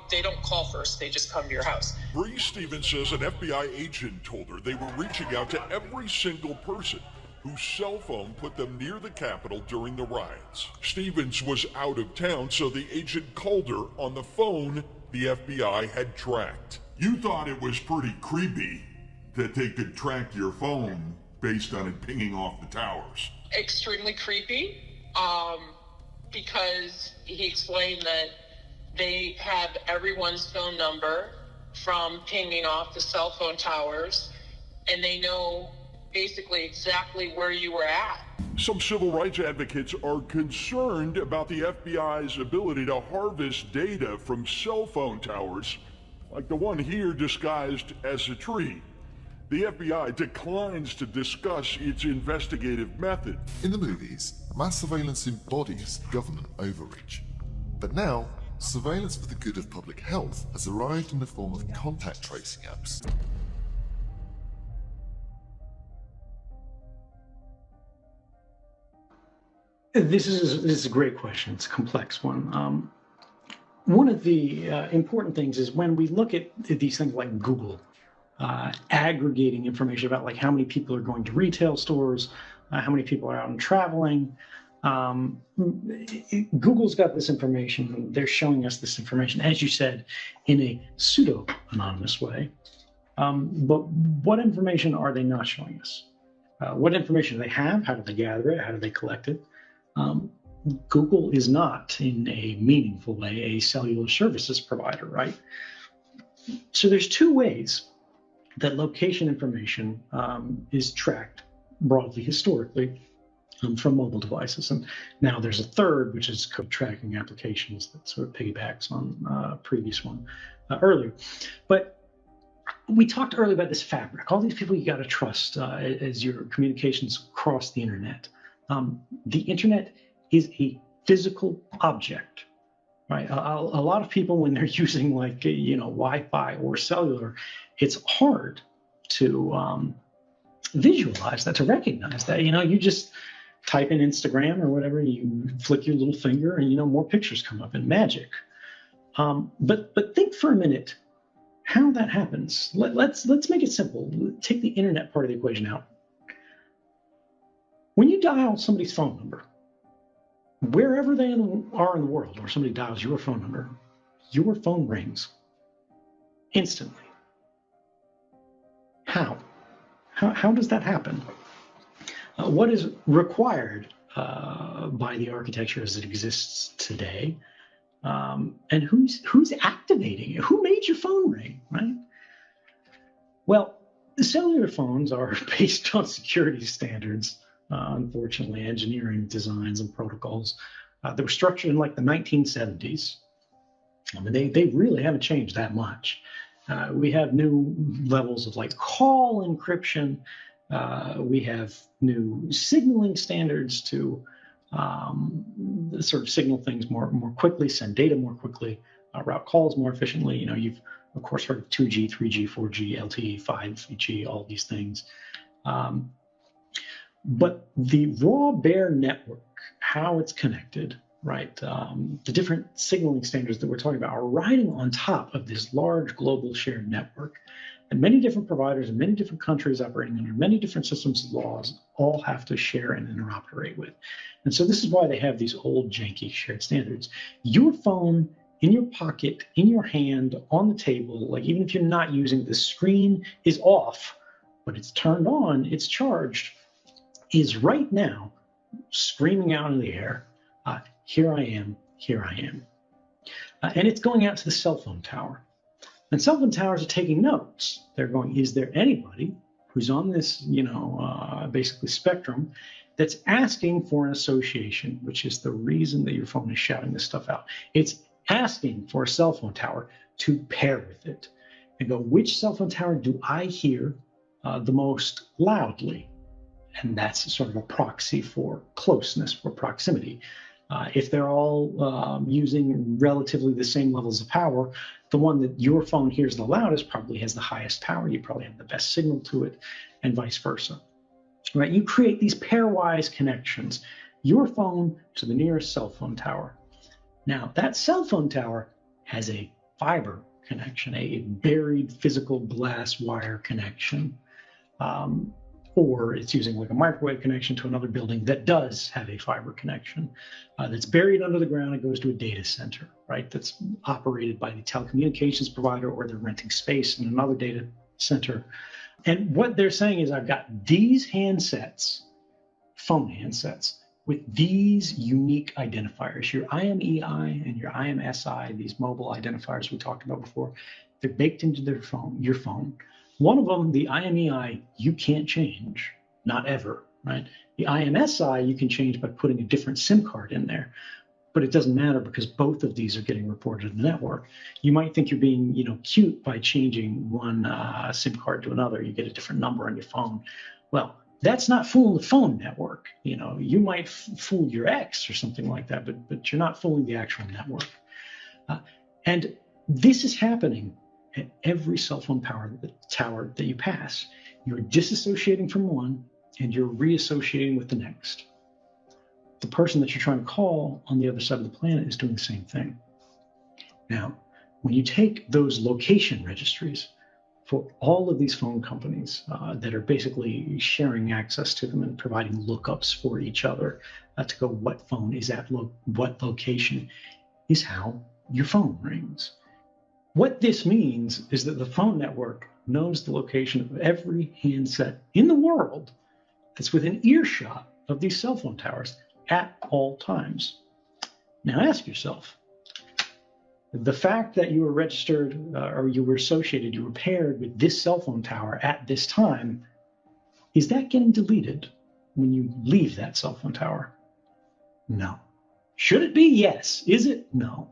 They don't call first, they just come to your house. Bree Stevens says an FBI agent told her they were reaching out to every single person whose cell phone put them near the Capitol during the riots. Stevens was out of town, so the agent called her on the phone the FBI had tracked. You thought it was pretty creepy that they could track your phone based on it pinging off the towers. Extremely creepy, because he explained that they have everyone's phone number from pinging off the cell phone towers, and they know basically exactly where you were at. Some civil rights advocates are concerned about the FBI's ability to harvest data from cell phone towers, like the one here disguised as a tree. The FBI declines to discuss its investigative method. In the movies, mass surveillance embodies government overreach. But now, surveillance for the good of public health has arrived in the form of contact tracing apps. This is a great question. It's a complex one. One of the important things is when we look at these things like Google, aggregating information about like how many people are going to retail stores, how many people are out and traveling. Google's got this information. They're showing us this information, as you said, in a pseudo-anonymous way. But what information are they not showing us? What information do they have? How do they gather it? How do they collect it? Google is not, in a meaningful way, a cellular services provider, right? So there's two ways that location information is tracked broadly historically from mobile devices. And now there's a third, which is code tracking applications that sort of piggybacks on previous one earlier. But we talked earlier about this fabric, all these people you got to trust as your communications cross the internet. The internet is a physical object, right? A lot of people, when they're using like, Wi-Fi or cellular, it's hard to visualize that, to recognize that. You just type in Instagram or whatever, you flick your little finger and, more pictures come up in magic. But think for a minute how that happens. Let's make it simple. Take the internet part of the equation out. When you dial somebody's phone number, wherever they are in the world, or somebody dials your phone number, your phone rings instantly. How? How does that happen? What is required by the architecture as it exists today? And who's activating it? Who made your phone ring, right? Well, the cellular phones are based on security standards. Unfortunately, engineering designs and protocols that were structured in like the 1970s. I mean, they really haven't changed that much. We have new levels of like call encryption. We have new signaling standards to sort of signal things more quickly, send data more quickly, route calls more efficiently. You've of course heard of 2G, 3G, 4G, LTE, 5G, all these things. But the raw bare network, how it's connected, right? The different signaling standards that we're talking about are riding on top of this large global shared network. And many different providers in many different countries operating under many different systems of laws all have to share and interoperate with. And so this is why they have these old janky shared standards. Your phone in your pocket, in your hand, on the table, like even if you're not using, the screen is off, but it's turned on, it's charged, is right now screaming out in the air, here I am, here I am. And it's going out to the cell phone tower. And cell phone towers are taking notes. They're going, is there anybody who's on this, basically spectrum that's asking for an association, which is the reason that your phone is shouting this stuff out. It's asking for a cell phone tower to pair with it and go, which cell phone tower do I hear the most loudly? And that's sort of a proxy for closeness, for proximity. If they're all using relatively the same levels of power, the one that your phone hears the loudest probably has the highest power. You probably have the best signal to it, and vice versa. Right? You create these pairwise connections, your phone to the nearest cell phone tower. Now, that cell phone tower has a fiber connection, a buried physical glass wire connection, or it's using like a microwave connection to another building that does have a fiber connection that's buried under the ground and goes to a data center, right? That's operated by the telecommunications provider, or they're renting space in another data center. And what they're saying is, I've got these handsets, phone handsets, with these unique identifiers, your IMEI and your IMSI, these mobile identifiers we talked about before. They're baked into your phone. One of them, the IMEI, you can't change, not ever, right? The IMSI, you can change by putting a different SIM card in there, but it doesn't matter because both of these are getting reported to the network. You might think you're being, cute by changing one SIM card to another. You get a different number on your phone. Well, that's not fooling the phone network. You might fool your ex or something like that, but you're not fooling the actual network. And this is happening at every cell phone tower that you pass. You're disassociating from one and you're reassociating with the next. The person that you're trying to call on the other side of the planet is doing the same thing. Now, when you take those location registries for all of these phone companies that are basically sharing access to them and providing lookups for each other to go what phone is at what location, is how your phone rings. What this means is that the phone network knows the location of every handset in the world that's within earshot of these cell phone towers at all times. Now ask yourself, the fact that you were registered or you were associated, you were paired with this cell phone tower at this time, is that getting deleted when you leave that cell phone tower? No. Should it be? Yes. Is it? No.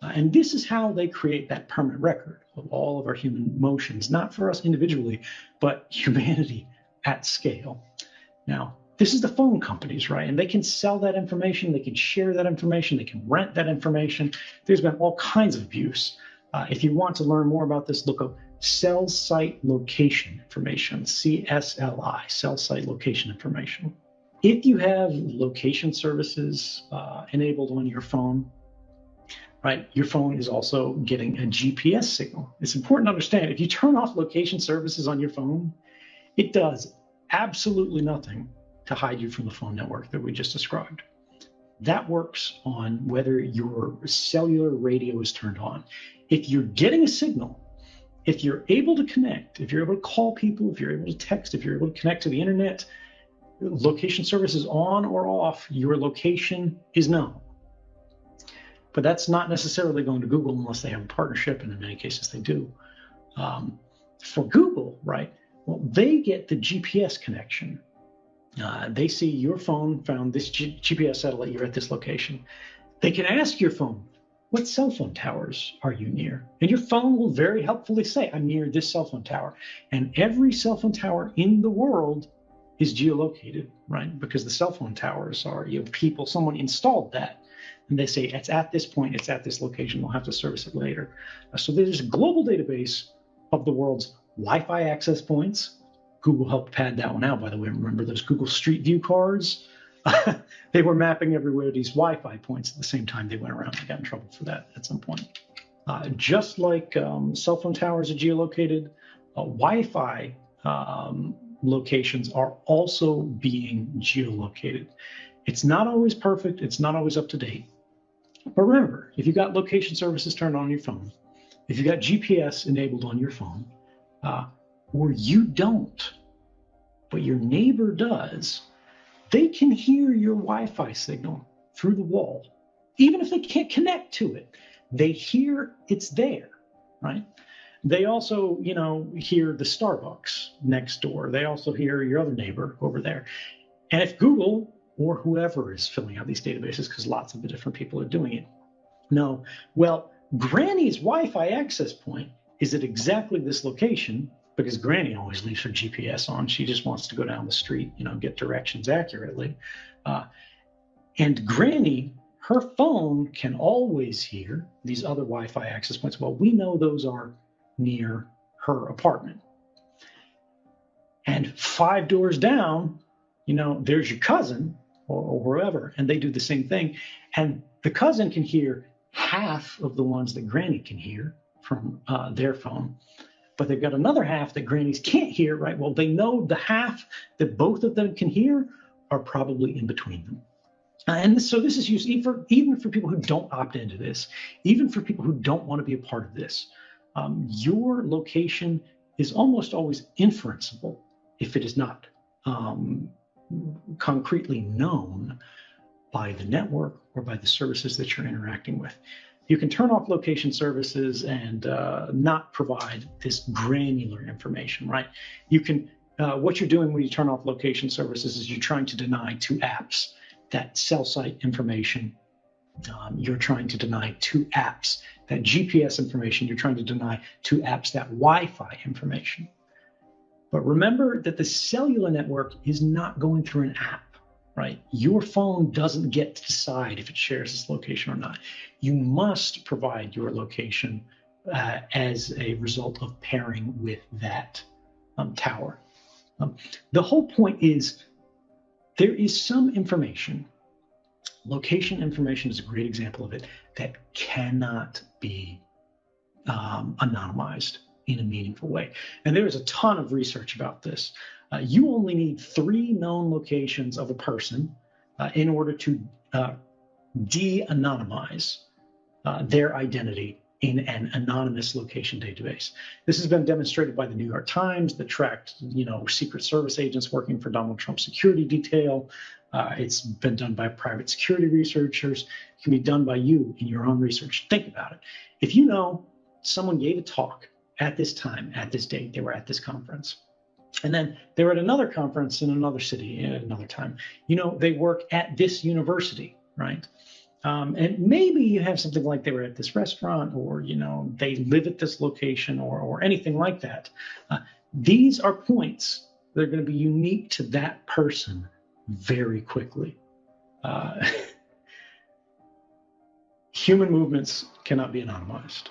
And this is how they create that permanent record of all of our human motions, not for us individually, but humanity at scale. Now, this is the phone companies, right? And they can sell that information, they can share that information, they can rent that information. There's been all kinds of abuse. If you want to learn more about this, look up cell site location information, CSLI, cell site location information. If you have location services enabled on your phone, right, your phone is also getting a GPS signal. It's important to understand, if you turn off location services on your phone, it does absolutely nothing to hide you from the phone network that we just described. That works on whether your cellular radio is turned on. If you're getting a signal, if you're able to connect, if you're able to call people, if you're able to text, if you're able to connect to the internet, location services on or off, your location is known. But that's not necessarily going to Google unless they have a partnership, and in many cases they do. For Google, right, well, they get the GPS connection. They see your phone found this GPS satellite, you're at this location. They can ask your phone, what cell phone towers are you near? And your phone will very helpfully say, I'm near this cell phone tower. And every cell phone tower in the world is geolocated, right? Because the cell phone towers are, someone installed that. And they say, it's at this point, it's at this location, we'll have to service it later. So there's a global database of the world's Wi-Fi access points. Google helped pad that one out, by the way. Remember those Google Street View cards? They were mapping everywhere these Wi-Fi points at the same time they went around. They got in trouble for that at some point. Just like cell phone towers are geolocated, Wi-Fi locations are also being geolocated. It's not always perfect. It's not always up to date. But remember, if you've got location services turned on your phone, if you've got GPS enabled on your phone, or you don't, but your neighbor does, they can hear your Wi-Fi signal through the wall. Even if they can't connect to it, they hear it's there, right? They also, hear the Starbucks next door. They also hear your other neighbor over there. And if Google or whoever is filling out these databases, because lots of the different people are doing it, know, well, Granny's Wi-Fi access point is at exactly this location, because Granny always leaves her GPS on. She just wants to go down the street, get directions accurately. And Granny, her phone can always hear these other Wi-Fi access points. Well, we know those are near her apartment. And 5 doors down, there's your cousin or whoever, and they do the same thing. And The cousin can hear half of the ones that Granny can hear from their phone, but they've got another half that Grannies can't hear, right? Well, they know the half that both of them can hear are probably in between them. And so this is used even for people who don't opt into this, even for people who don't want to be a part of this. Your location is almost always inferenceable if it is not concretely known by the network or by the services that you're interacting with. You can turn off location services and not provide this granular information, right? You can, what you're doing when you turn off location services is you're trying to deny to apps that cell site information. You're trying to deny to apps that GPS information. You're trying to deny to apps that Wi-Fi information. But remember that the cellular network is not going through an app, right? Your phone doesn't get to decide if it shares its location or not. You must provide your location as a result of pairing with that tower. The whole point is there is some information, location information is a great example of it, that cannot be anonymized in a meaningful way. And there is a ton of research about this. You only need 3 known locations of a person in order to de-anonymize their identity in an anonymous location database. This has been demonstrated by the New York Times that tracked, Secret Service agents working for Donald Trump's security detail. It's been done by private security researchers. It can be done by you in your own research. Think about it. If you know someone gave a talk at this time, at this date, they were at this conference, and then they were at another conference in another city at another time, they work at this university, right? And maybe you have something like they were at this restaurant, or, they live at this location, or anything like that. These are points that are going to be unique to that person very quickly. Human movements cannot be anonymized.